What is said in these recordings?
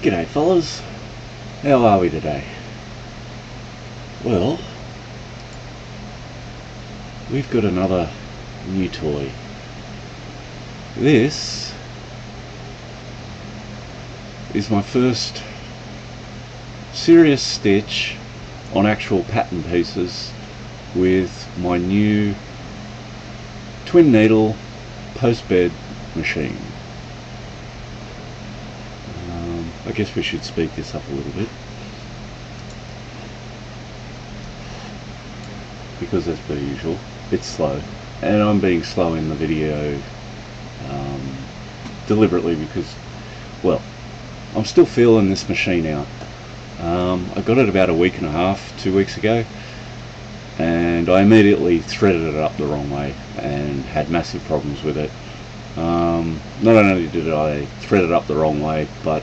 G'day fellas, how are we today? Well, we've got another new toy. This is my first serious stitch on actual pattern pieces with my new twin needle post bed machine. I guess we should speed this up a little bit, because as per usual it's slow, and I'm being slow in the video deliberately because, well, I'm still feeling this machine out. I got it about a week and a half, 2 weeks ago, and I immediately threaded it up the wrong way and had massive problems with it. Not only did I thread it up the wrong way, but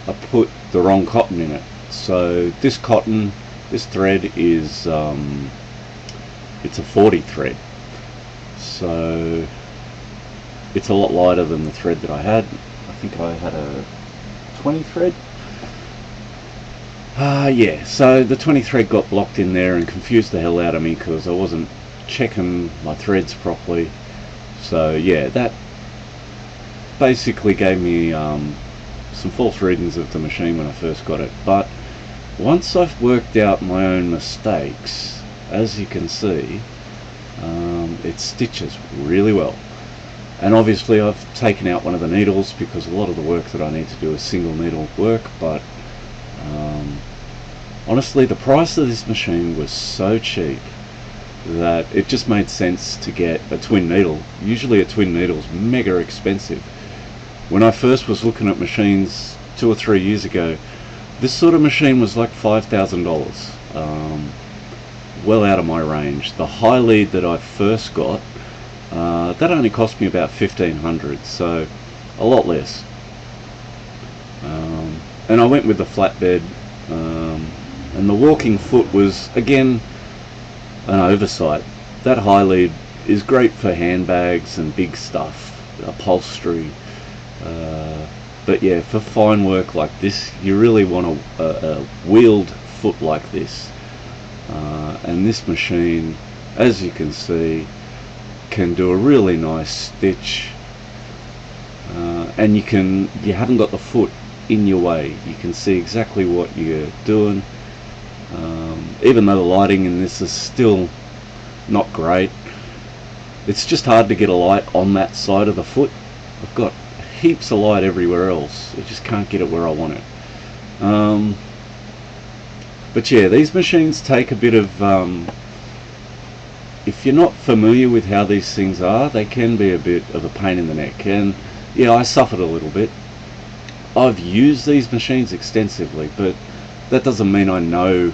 I put the wrong cotton in it. So this cotton, this thread is it's a 40 thread, so it's a lot lighter than the thread that I had. I think I had a 20 thread. Yeah, so the 20 thread got blocked in there and confused the hell out of me because I wasn't checking my threads properly. So yeah, that basically gave me some false readings of the machine when I first got it. But once I've worked out my own mistakes, as you can see, it stitches really well. And obviously I've taken out one of the needles because a lot of the work that I need to do is single needle work. But honestly, the price of this machine was so cheap that it just made sense to get a twin needle. Usually a twin needle's mega expensive. When I first was looking at machines 2 or 3 years ago, this sort of machine was like $5,000, well out of my range. The high lead that I first got, that only cost me about $1,500, so a lot less. And I went with the flatbed, and the walking foot was again an oversight. That high lead is great for handbags and big stuff, upholstery. But yeah, for fine work like this, you really want a wheeled foot like this. And this machine, as you can see, can do a really nice stitch. And you haven't got the foot in your way. You can see exactly what you're doing. Even though the lighting in this is still not great, it's just hard to get a light on that side of the foot. I've got heaps of light everywhere else. I just can't get it where I want it. But yeah, these machines take a bit of if you're not familiar with how these things are, they can be a bit of a pain in the neck. And yeah, I suffered a little bit. I've used these machines extensively, but that doesn't mean I know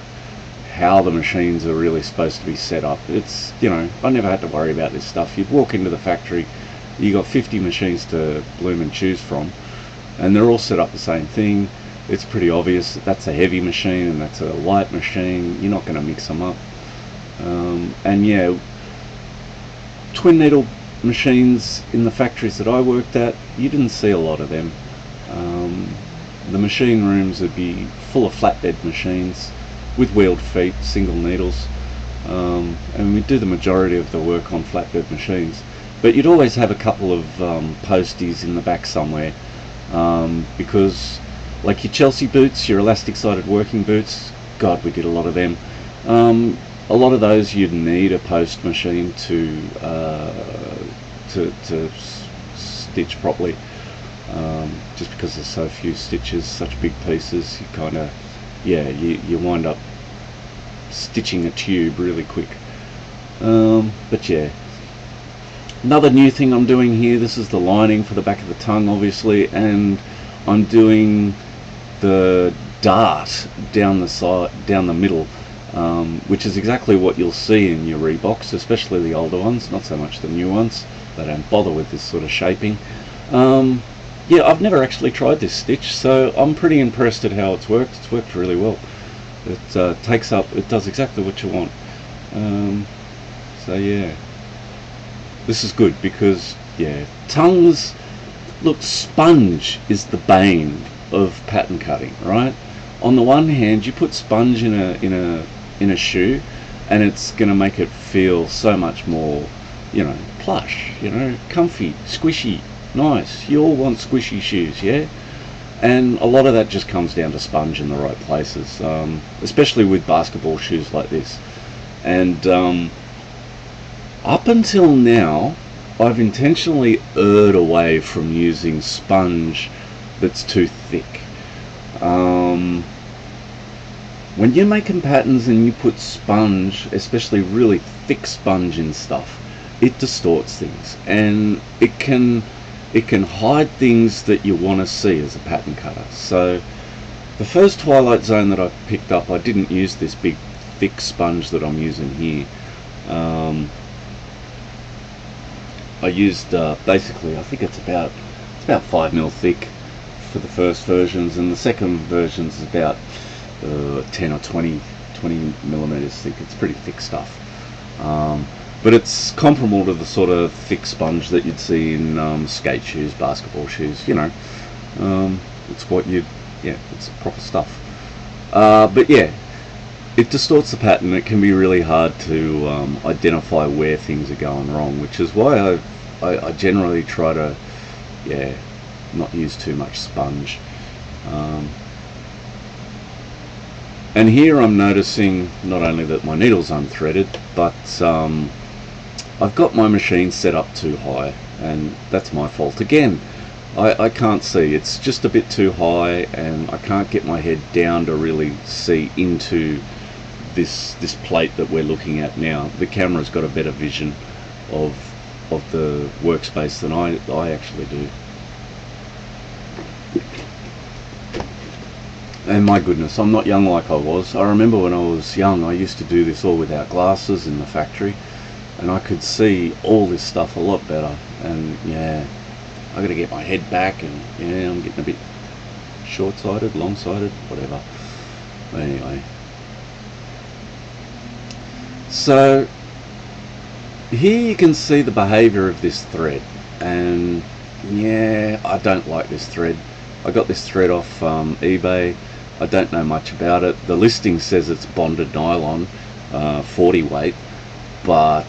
how the machines are really supposed to be set up. It's, you know, I never had to worry about this stuff. You'd walk into the factory, you got 50 machines to bloom and choose from, and they're all set up the same thing. It's pretty obvious that that's a heavy machine and that's a light machine. You're not going to mix them up. And yeah, twin needle machines in the factories that I worked at, you didn't see a lot of them. The machine rooms would be full of flatbed machines with wheeled feet, single needles, and we do the majority of the work on flatbed machines. But you'd always have a couple of posties in the back somewhere, because like your Chelsea boots, your elastic-sided working boots, God, we did a lot of them. A lot of those you'd need a post machine to stitch properly, just because there's so few stitches, such big pieces. You kind of, yeah, you wind up stitching a tube really quick. But yeah, another new thing I'm doing here, this is the lining for the back of the tongue obviously, and I'm doing the dart down the side, down the middle, which is exactly what you'll see in your Reeboks, especially the older ones, not so much the new ones. They don't bother with this sort of shaping. Yeah, I've never actually tried this stitch, so I'm pretty impressed at how it's worked. It's worked really well. It takes up, it does exactly what you want. So yeah, this is good because, yeah, tongues, look, sponge is the bane of pattern cutting, right? On the one hand, you put sponge in a shoe, and it's going to make it feel so much more, plush, comfy, squishy, nice. You all want squishy shoes, yeah? And a lot of that just comes down to sponge in the right places, especially with basketball shoes like this. And up until now, I've intentionally erred away from using sponge that's too thick. When you're making patterns and you put sponge, especially really thick sponge in stuff, it distorts things, and it can hide things that you want to see as a pattern cutter. So the first Twilight Zone that I picked up, I didn't use this big thick sponge that I'm using here. I used basically, I think it's about 5mm thick for the first versions, and the second versions is about 10 or 20 millimeters thick. It's pretty thick stuff, but it's comparable to the sort of thick sponge that you'd see in skate shoes, basketball shoes. It's what it's proper stuff. But yeah, it distorts the pattern. It can be really hard to identify where things are going wrong, which is why I generally try to not use too much sponge. And here I'm noticing not only that my needle's unthreaded, but I've got my machine set up too high, and that's my fault again. I can't see, it's just a bit too high, and I can't get my head down to really see into this plate that we're looking at now. The camera's got a better vision of the workspace than I actually do. And my goodness, I'm not young like I was. I remember when I was young, I used to do this all without glasses in the factory, and I could see all this stuff a lot better. And yeah, I got to get my head back, and yeah, I'm getting a bit short-sighted, long-sighted, whatever. But anyway, so here you can see the behavior of this thread, and yeah, I don't like this thread. I got this thread off eBay. I don't know much about it. The listing says it's bonded nylon, 40 weight, but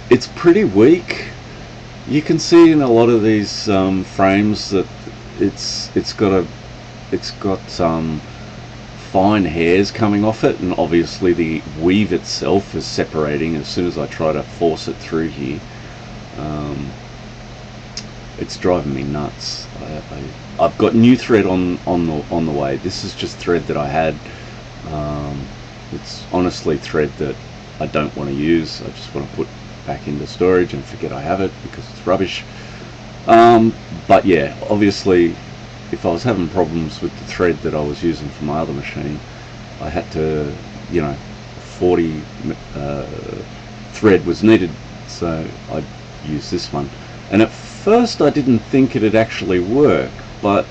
it's pretty weak. You can see in a lot of these frames that it's got fine hairs coming off it, and obviously the weave itself is separating as soon as I try to force it through here. It's driving me nuts. I've got new thread on the way. This is just thread that I had. It's honestly thread that I don't want to use. I just want to put back into storage and forget I have it because it's rubbish. But yeah, obviously, if I was having problems with the thread that I was using for my other machine, I had to, 40 thread was needed, so I used this one. And at first I didn't think it'd actually work, but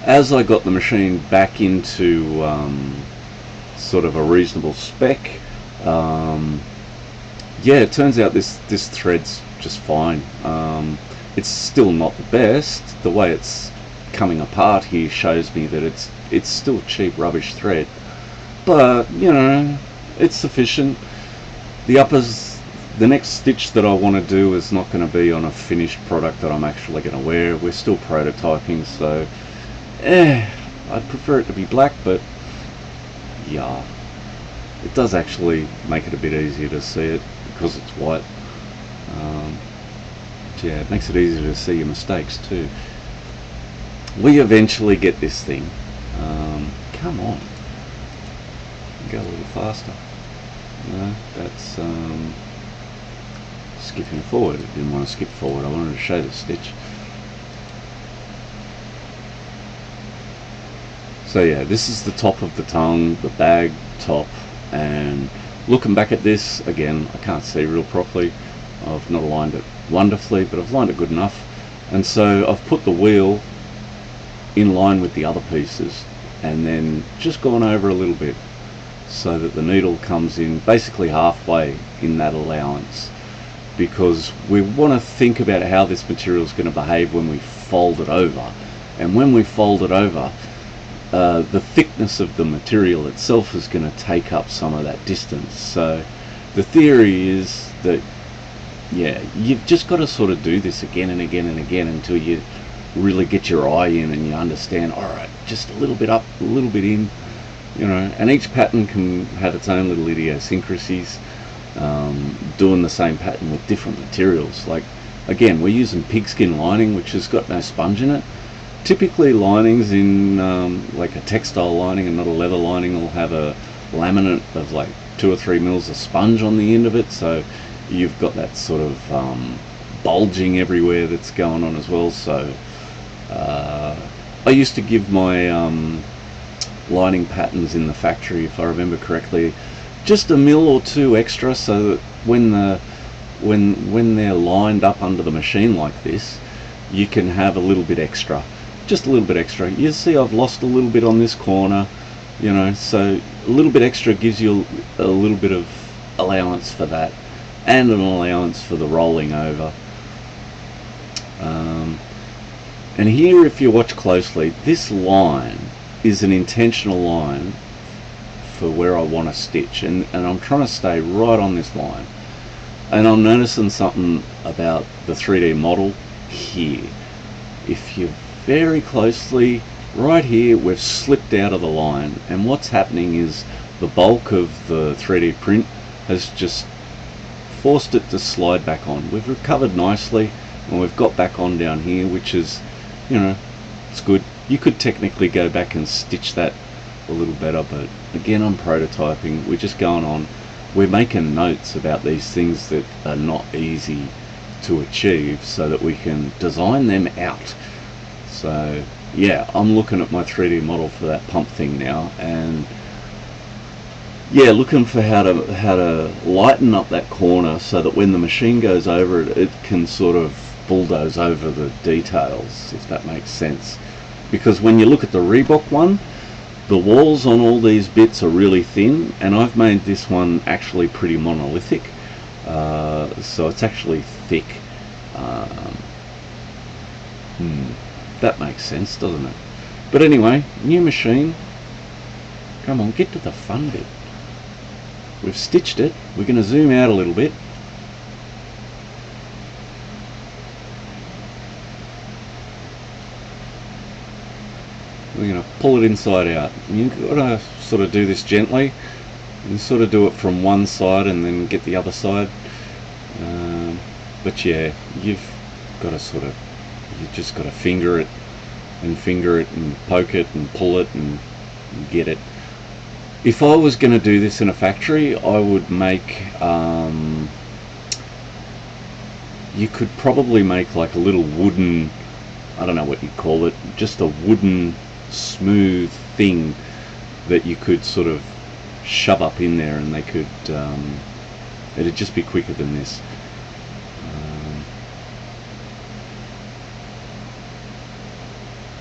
as I got the machine back into sort of a reasonable spec, yeah, it turns out this thread's just fine. It's still not the best. The way it's coming apart here shows me that it's still cheap rubbish thread, but it's sufficient. The uppers, the next stitch that I want to do is not going to be on a finished product that I'm actually going to wear. We're still prototyping, so I'd prefer it to be black, but yeah, it does actually make it a bit easier to see it because it's white. Yeah, it makes it easier to see your mistakes too. We eventually get this thing. Come on, go a little faster. No, that's skipping forward. I didn't want to skip forward. I wanted to show the stitch. So yeah, this is the top of the tongue, the bag top, and looking back at this again, I can't see real properly. I've not aligned it wonderfully, but I've aligned it good enough, and so I've put the wheel in line with the other pieces and then just gone over a little bit so that the needle comes in basically halfway in that allowance, because we want to think about how this material is going to behave when we fold it over, and when we fold it over, the thickness of the material itself is going to take up some of that distance. So the theory is that, yeah, you've just got to sort of do this again and again and again until you really get your eye in and you understand, all right, just a little bit up, a little bit in, you know. And each pattern can have its own little idiosyncrasies. Doing the same pattern with different materials, like, again, we're using pigskin lining, which has got no sponge in it. Typically linings in like a textile lining and not a leather lining will have a laminate of like 2 or 3 mils of sponge on the end of it, so you've got that sort of bulging everywhere that's going on as well. So I used to give my lining patterns in the factory, if I remember correctly, just a mil or 2 extra, so that when they're lined up under the machine like this, you can have a little bit extra, just a little bit extra. You see I've lost a little bit on this corner, you know, so a little bit extra gives you a little bit of allowance for that, and an allowance for the rolling over. And here, if you watch closely, this line is an intentional line for where I want to stitch, and I'm trying to stay right on this line. And I'm noticing something about the 3D model here. If you very closely, right here, we've slipped out of the line, and what's happening is the bulk of the 3D print has just forced it to slide back on. We've recovered nicely, and we've got back on down here, which is, you know, it's good. You could technically go back and stitch that a little better, but again, I'm prototyping. We're just going on. We're making notes about these things that are not easy to achieve so that we can design them out. So yeah, I'm looking at my 3D model for that pump thing now, and yeah, looking for how to lighten up that corner so that when the machine goes over it, it can sort of bulldoze over the details, if that makes sense. Because when you look at the Reebok one, the walls on all these bits are really thin, and I've made this one actually pretty monolithic, so it's actually thick. That makes sense, doesn't it? But anyway, new machine. Come on, get to the fun bit. We've stitched it. We're going to zoom out a little bit. We're going to pull it inside out. You've got to sort of do this gently, and sort of do it from one side and then get the other side. But yeah, you've got to sort of, you just got to finger it and poke it and pull it and get it. If I was going to do this in a factory, I would make, you could probably make like a little wooden, I don't know what you'd call it, just a wooden smooth thing that you could sort of shove up in there, and they could, it'd just be quicker than this.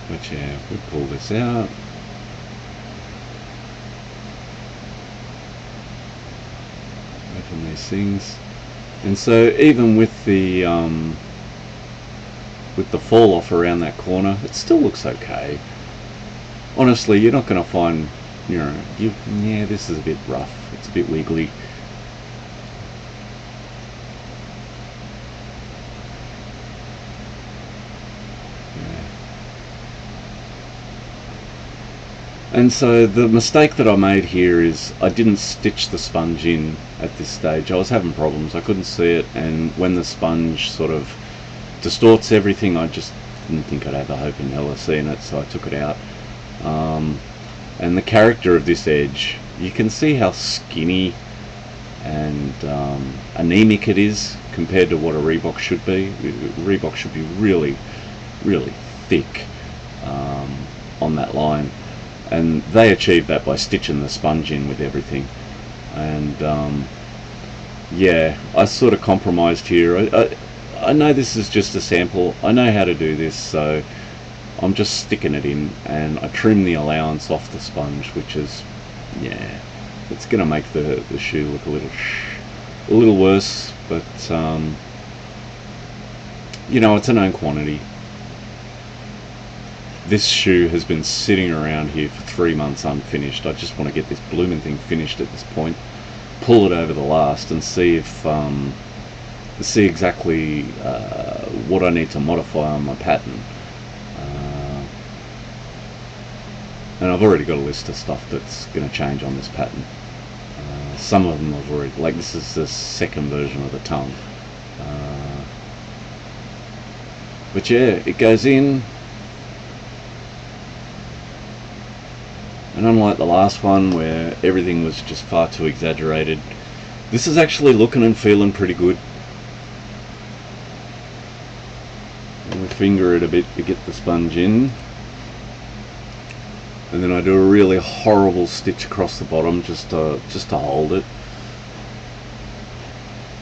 But yeah, we pull this out. Open these things, and so even with the fall off around that corner, it still looks okay. Honestly, you're not going to find, you know, yeah, this is a bit rough. It's a bit wiggly. And so the mistake that I made here is I didn't stitch the sponge in at this stage. I was having problems. I couldn't see it, and when the sponge sort of distorts everything, I just didn't think I'd have a hope in hell of seeing it, so I took it out. And the character of this edge, you can see how skinny and anemic it is compared to what a Reebok should be. Reebok should be really, really thick on that line. And they achieved that by stitching the sponge in with everything. And yeah, I sort of compromised here. I know this is just a sample. I know how to do this, so I'm just sticking it in, and I trim the allowance off the sponge, which is, yeah, it's going to make the shoe look a little worse, but you know, it's a known quantity. This shoe has been sitting around here for 3 months unfinished. I just want to get this blooming thing finished at this point, pull it over the last, and see if see exactly what I need to modify on my pattern. And I've already got a list of stuff that's going to change on this pattern. Some of them I've already, like this is the second version of the tongue. But yeah, it goes in, and unlike the last one where everything was just far too exaggerated, this is actually looking and feeling pretty good. And we finger it a bit to get the sponge in, and then I do a really horrible stitch across the bottom just to hold it.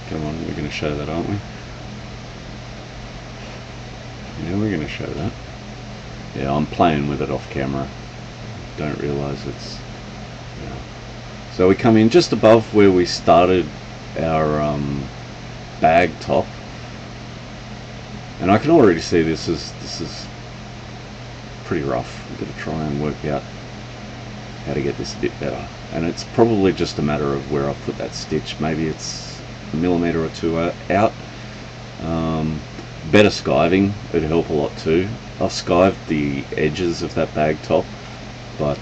Come on, we're going to show that, aren't we? Yeah, we're going to show that. Yeah, I'm playing with it off camera. Don't realise it's... Yeah. So we come in just above where we started our bag top, and I can already see this is pretty rough. I'm going to try and work out how to get this a bit better, and it's probably just a matter of where I put that stitch. Maybe it's a millimetre or two out. Better skiving would help a lot too. I've skived the edges of that bag top, but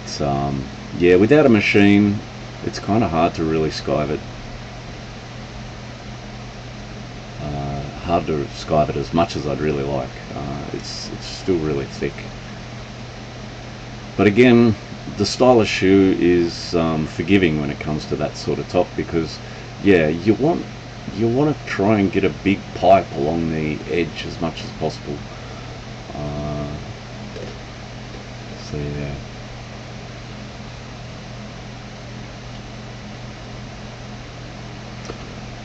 yeah, without a machine it's kind of hard to really skive it. Hard to skive it as much as I'd really like. It's still really thick. But again, the stylish shoe is forgiving when it comes to that sort of top, because yeah, you want to try and get a big pipe along the edge as much as possible. So yeah.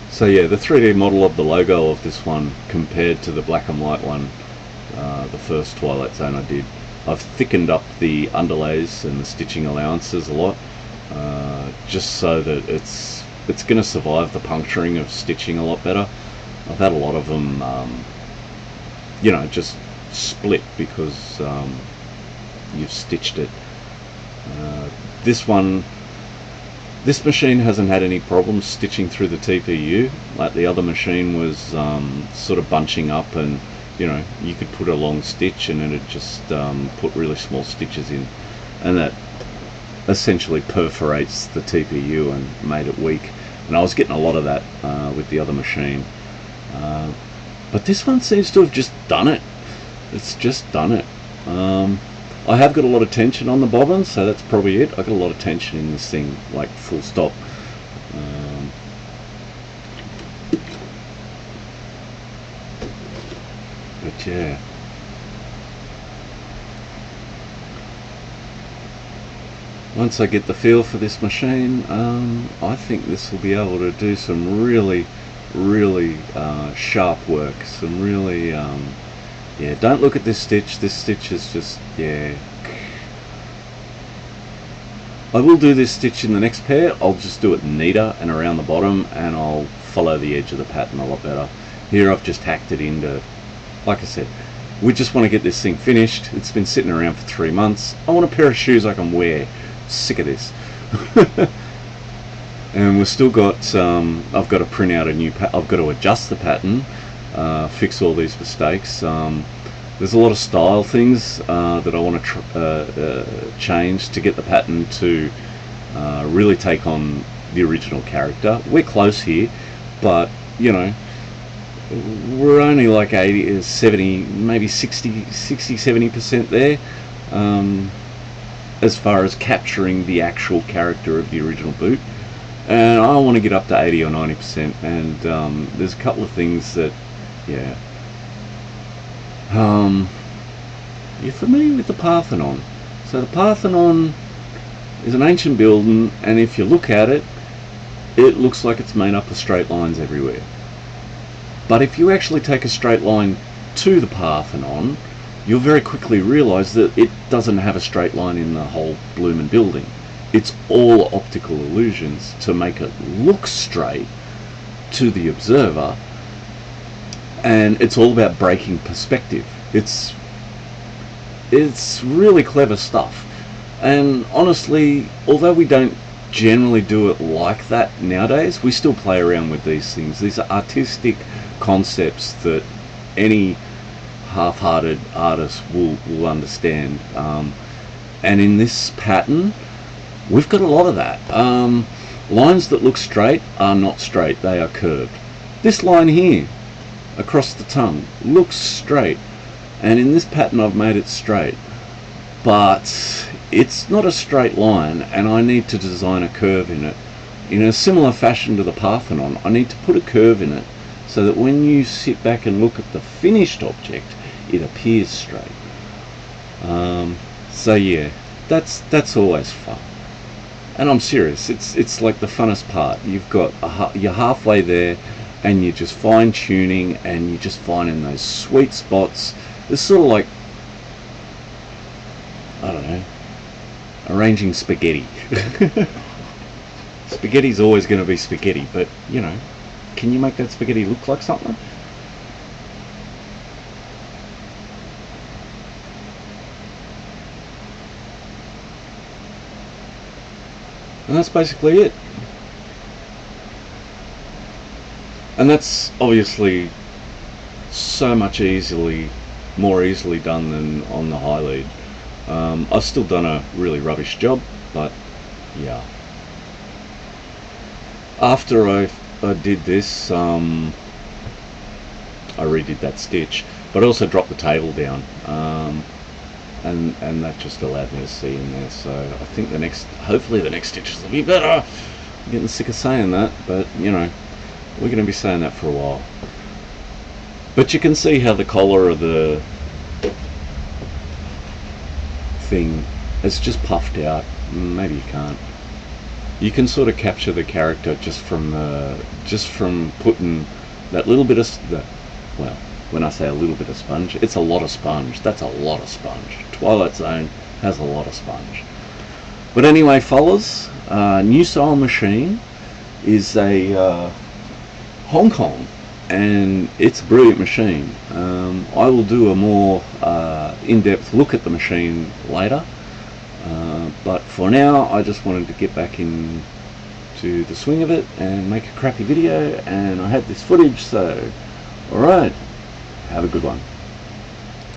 So yeah, the 3D model of the logo of this one compared to the black and white one, the first Twilight Zone I did, I've thickened up the underlays and the stitching allowances a lot, just so that it's going to survive the puncturing of stitching a lot better. I've had a lot of them, you know, just split because you've stitched it. This machine hasn't had any problems stitching through the TPU. Like the other machine was sort of bunching up, and you know, you could put a long stitch and it'd just put really small stitches in, and that essentially perforates the TPU and made it weak. And I was getting a lot of that with the other machine, but this one seems to have just done it. It's just done it. I have got a lot of tension on the bobbins, so that's probably it. I've got a lot of tension in this thing, like full stop. But yeah. Once I get the feel for this machine, I think this will be able to do some really sharp work. Some really, yeah, don't look at this stitch. This stitch is just, yeah. I will do this stitch in the next pair. I'll just do it neater and around the bottom, and I'll follow the edge of the pattern a lot better. Here I've just hacked it into, like I said, we just want to get this thing finished. It's been sitting around for 3 months. I want a pair of shoes I can wear. Sick of this. And we've still got, I've got to print out a new I've got to adjust the pattern, fix all these mistakes. There's a lot of style things that I want to change to get the pattern to really take on the original character. We're close here, but you know, we're only like 80, 70, maybe 60-70% there, as far as capturing the actual character of the original boot. And I want to get up to 80 or 90%, and there's a couple of things that, yeah. You're familiar with the Parthenon. So the Parthenon is an ancient building, and if you look at it, it looks like it's made up of straight lines everywhere. But if you actually take a straight line to the Parthenon, you'll very quickly realize that it doesn't have a straight line in the whole bloomin' building. It's all optical illusions to make it look straight to the observer, and it's all about breaking perspective. It's It's really clever stuff. And honestly, although we don't generally do it like that nowadays, we still play around with these things. These are artistic concepts that any half-hearted artist will understand. And in this pattern, we've got a lot of that. Lines that look straight are not straight, they are curved. This line here, across the tongue, looks straight, and in this pattern I've made it straight. But it's not a straight line, and I need to design a curve in it. In a similar fashion to the Parthenon, I need to put a curve in it so that when you sit back and look at the finished object, it appears straight. So yeah, that's always fun. And I'm serious, it's like the funnest part. You've got you're halfway there, and you're just fine tuning, and you're just finding those sweet spots. It's sort of like, I don't know, arranging spaghetti. Spaghetti's always going to be spaghetti, but you know, can you make that spaghetti look like something? And that's basically it. And that's obviously so much more easily done than on the high lead. I've still done a really rubbish job, but yeah. After I did this, I redid that stitch, but I also dropped the table down, and that just allowed me to see in there. So I think hopefully the next stitches will be better. I'm getting sick of saying that, but you know, we're going to be saying that for a while. But you can see how the collar of the thing has just puffed out. Maybe you can't. You can sort of capture the character just from putting that little bit of well, when I say a little bit of sponge, it's a lot of sponge. That's a lot of sponge. Twilight Zone has a lot of sponge. But anyway, fellas, new sewing machine is a Hong Kong, and it's a brilliant machine. I will do a more in-depth look at the machine later, but for now I just wanted to get back into the swing of it and make a crappy video, and I had this footage, so alright, have a good one.